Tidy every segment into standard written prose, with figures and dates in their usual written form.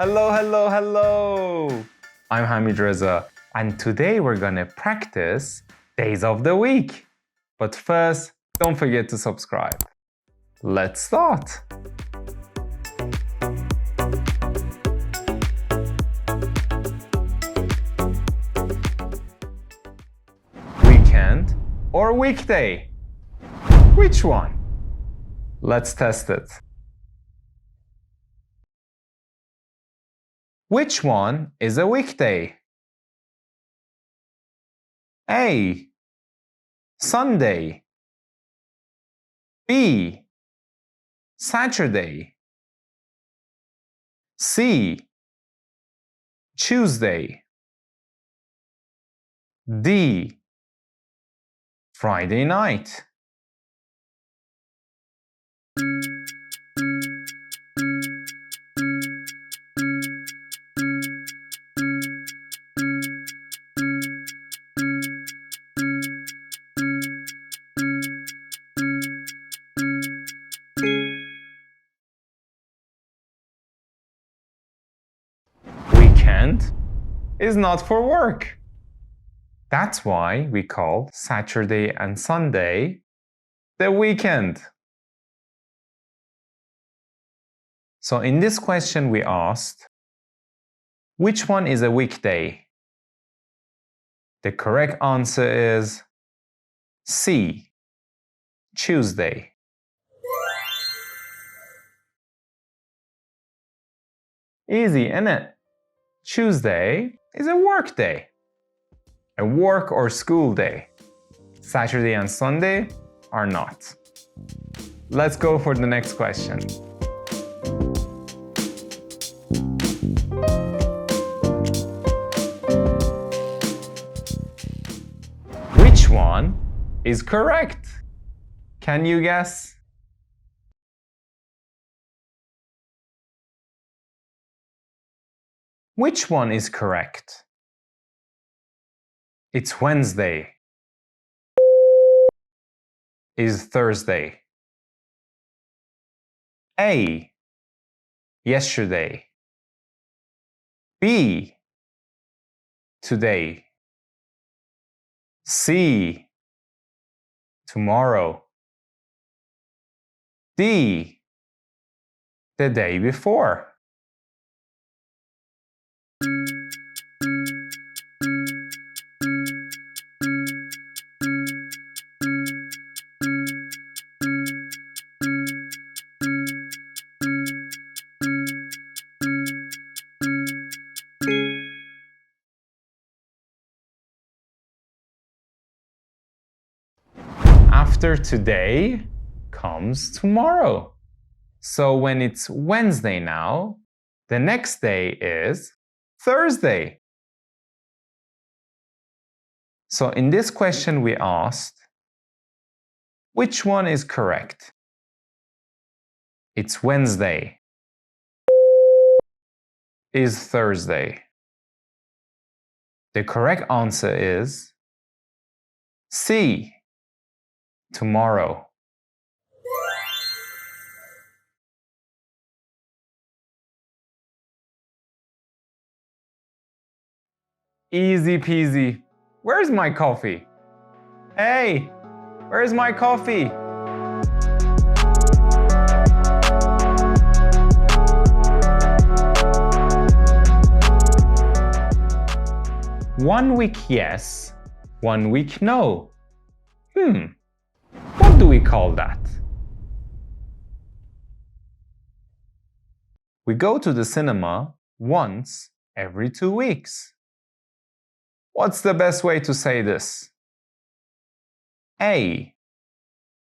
Hello, hello, hello! I'm Hamid Reza, and today we're gonna practice days of the week. But first, don't forget to subscribe. Let's start! Weekend or weekday? Which one? Let's test it. Which one is a weekday? A. Sunday. B. Saturday. C. Tuesday. D. Friday night. Weekend is not for work. That's why we call Saturday and Sunday the weekend. So in this question we asked, which one is a weekday? The correct answer is C. Tuesday. Easy, innit? Tuesday is a work day, a work or school day. Saturday and Sunday are not. Let's go for the next question. Which one is correct? Can you guess? Which one is correct? It's Wednesday. Is Thursday. A. Yesterday. B. Today. C. Tomorrow. D. The day before. After today comes tomorrow. So when it's Wednesday now, the next day is Thursday. So in this question we asked, which one is correct? It's Wednesday. Is Thursday. The correct answer is C. Tomorrow. Easy peasy. Where's my coffee? Hey, where's my coffee? One week yes, 1 week no. What do we call that? We go to the cinema once every 2 weeks. What's the best way to say this? A.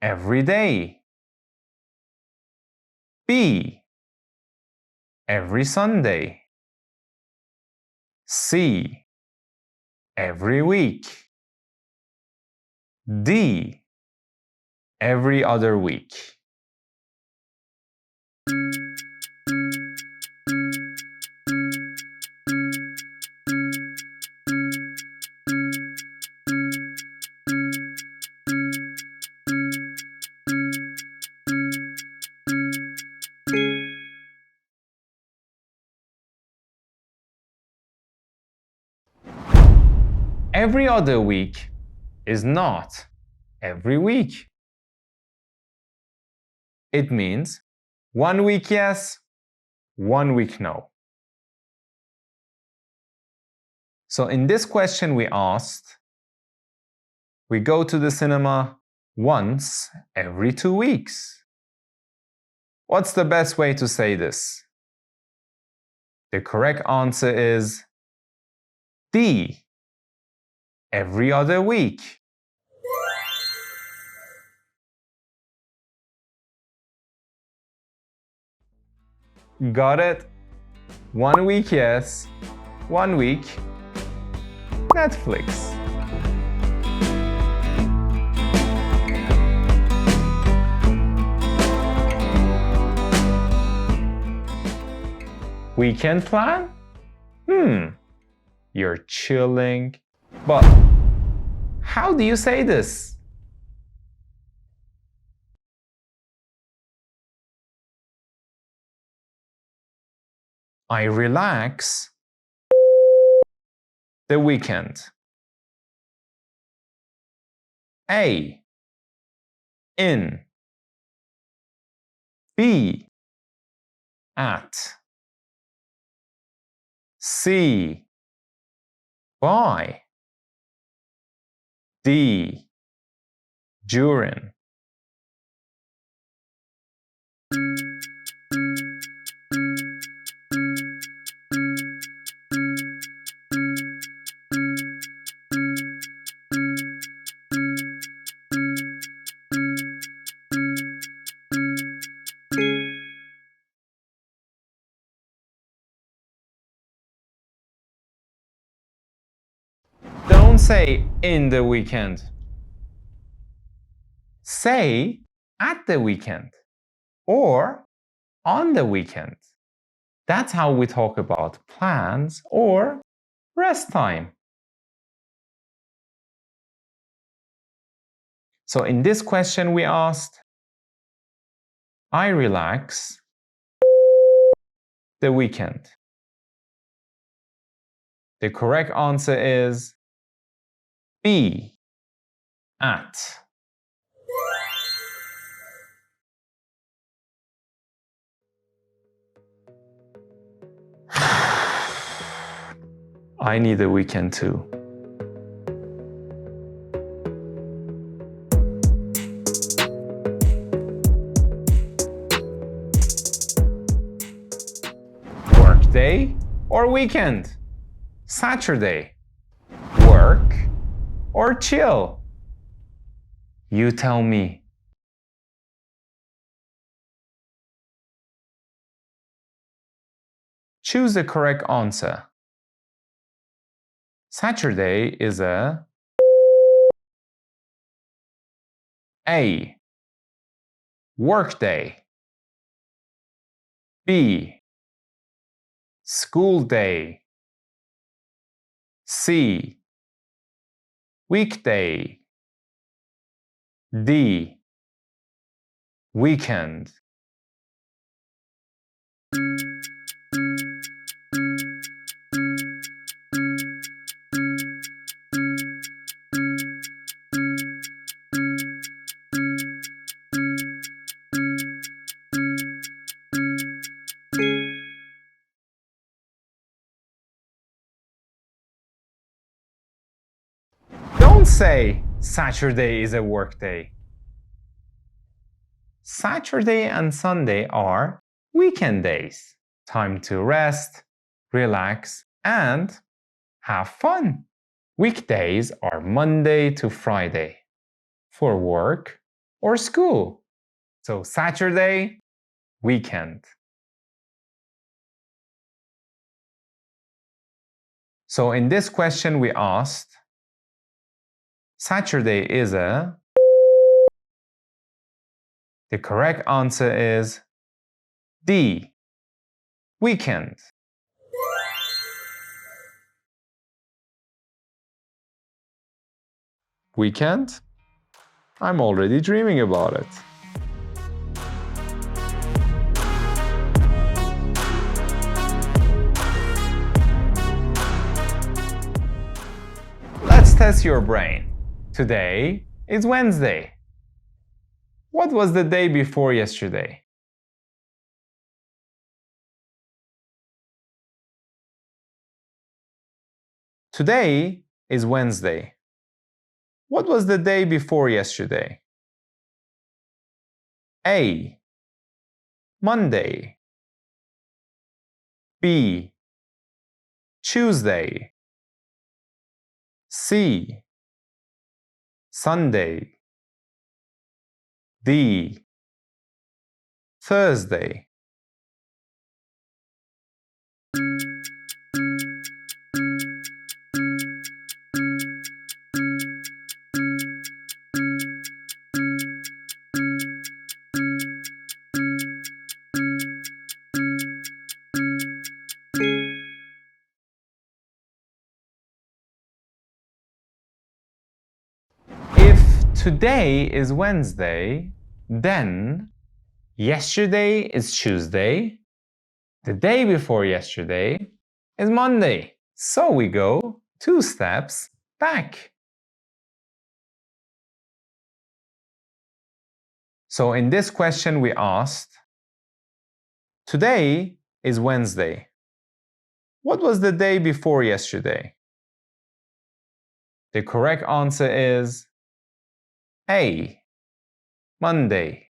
Every day. B. Every Sunday. C. Every week. D. Every other week. Every other week is not every week. It means 1 week yes, 1 week no. So in this question we asked, we go to the cinema once every 2 weeks. What's the best way to say this? The correct answer is D, every other week. Got it? 1 week yes, 1 week Netflix. Weekend plan? You're chilling. But how do you say this? I relax the weekend. A, in. B, at. C, by. D, during. Don't say in the weekend. Say at the weekend or on the weekend. That's how we talk about plans or rest time. So in this question we asked, I relax the weekend. The correct answer is B, at. I need a weekend too. Workday or weekend? Saturday. Work or chill? You tell me. Choose the correct answer. Saturday is a Workday. B, school day. C, weekday. D, weekend. Don't say Saturday is a work day. Saturday and Sunday are weekend days. Time to rest, relax, and have fun. Weekdays are Monday to Friday for work or school. So Saturday, weekend. So in this question we asked, Saturday is a... The correct answer is D, weekend. Weekend? I'm already dreaming about it. Let's test your brain. Today is Wednesday. What was the day before yesterday? Today is Wednesday. What was the day before yesterday? A. Monday. B. Tuesday. C. Sunday. D. Thursday. If today is Wednesday, then yesterday is Tuesday, the day before yesterday is Monday. So we go 2 steps back. So in this question we asked, today is Wednesday. What was the day before yesterday? The correct answer is A. Monday.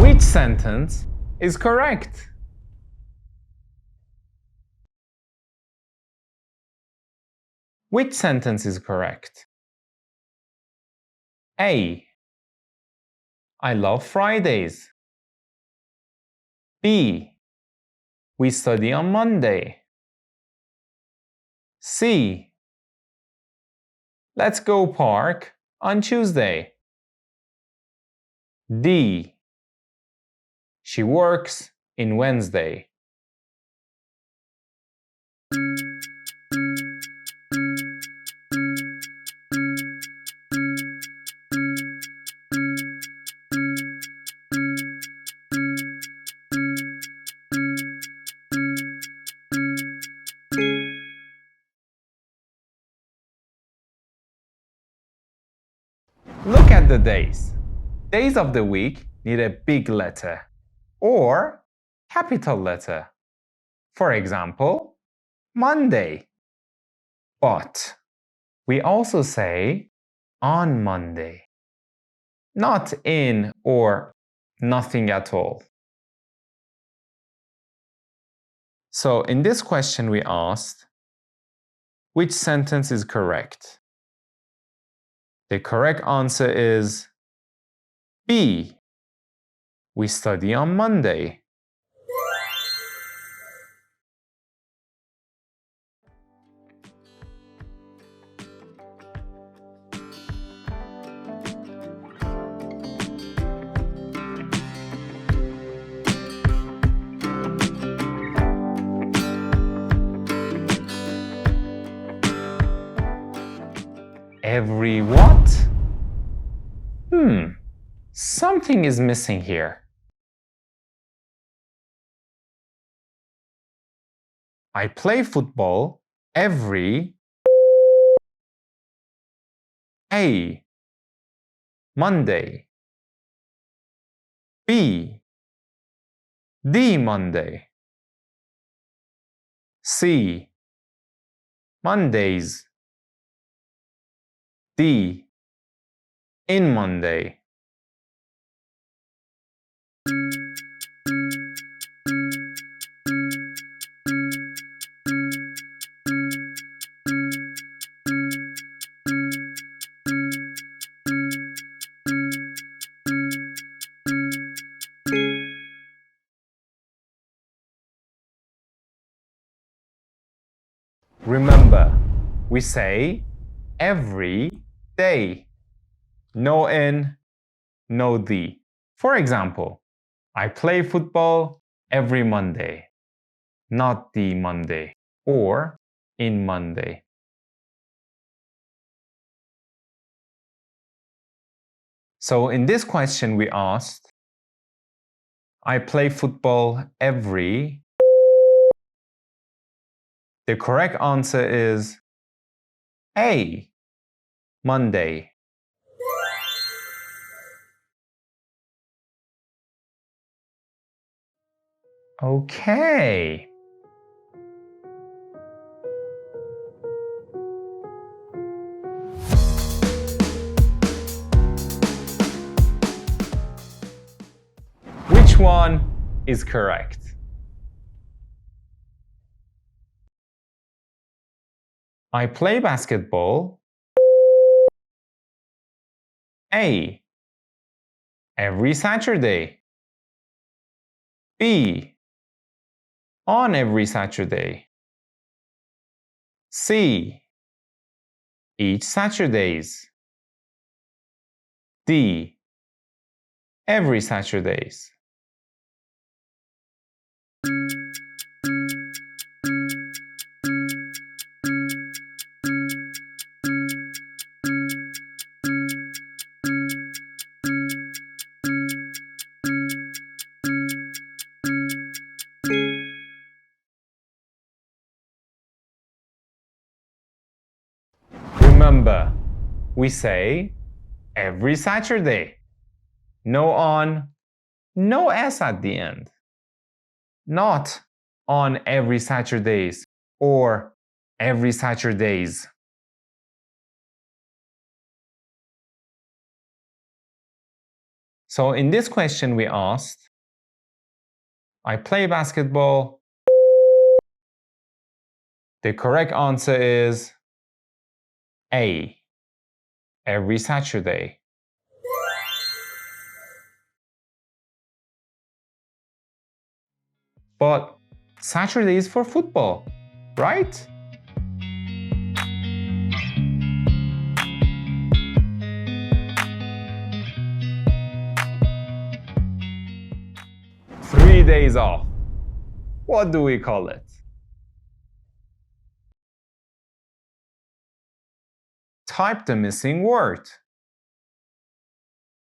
Which sentence is correct? Which sentence is correct? A. I love Fridays. B. We study on Monday. C. Let's go park on Tuesday. D. She works in Wednesday. Look at the days. Days of the week need a big letter or capital letter. For example, Monday. But we also say on Monday, not in or nothing at all. So in this question we asked, which sentence is correct? The correct answer is B. We study on Monday. Every what? Something is missing here. I play football every A. Monday. B. The Monday. C. Mondays. D. In Monday. Remember, we say every day. No in, no the. For example, I play football every Monday. not the Monday, or in Monday. So in this question we asked, I play football every. The correct answer is A, Monday. Okay. Which one is correct? I play basketball. A, every Saturday. B, on every Saturday. C, each Saturdays. D, every Saturdays. Remember, we say every Saturday. No on, no S at the end. Not on every Saturdays or every Saturdays. So in this question we asked, I play basketball. The correct answer is A, every Saturday. But Saturday is for football, right? Three days off. What do we call it? Type the missing word.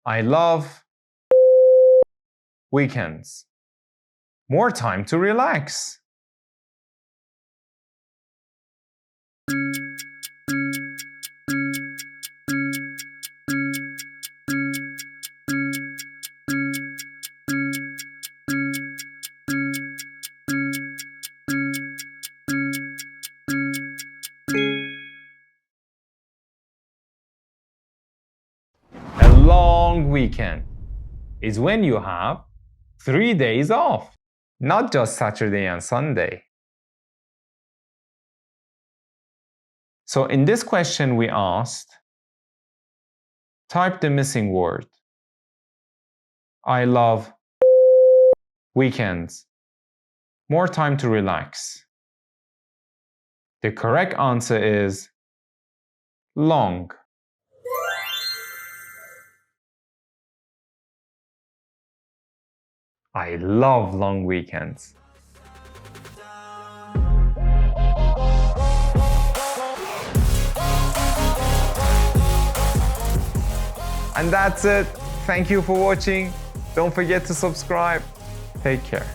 I love weekends. More time to relax. A long weekend is when you have 3 days off, not just Saturday and Sunday. So in this question we asked, type the missing word. I love weekends. More time to relax. The correct answer is long. I love long weekends. And that's it. Thank you for watching. Don't forget to subscribe. Take care.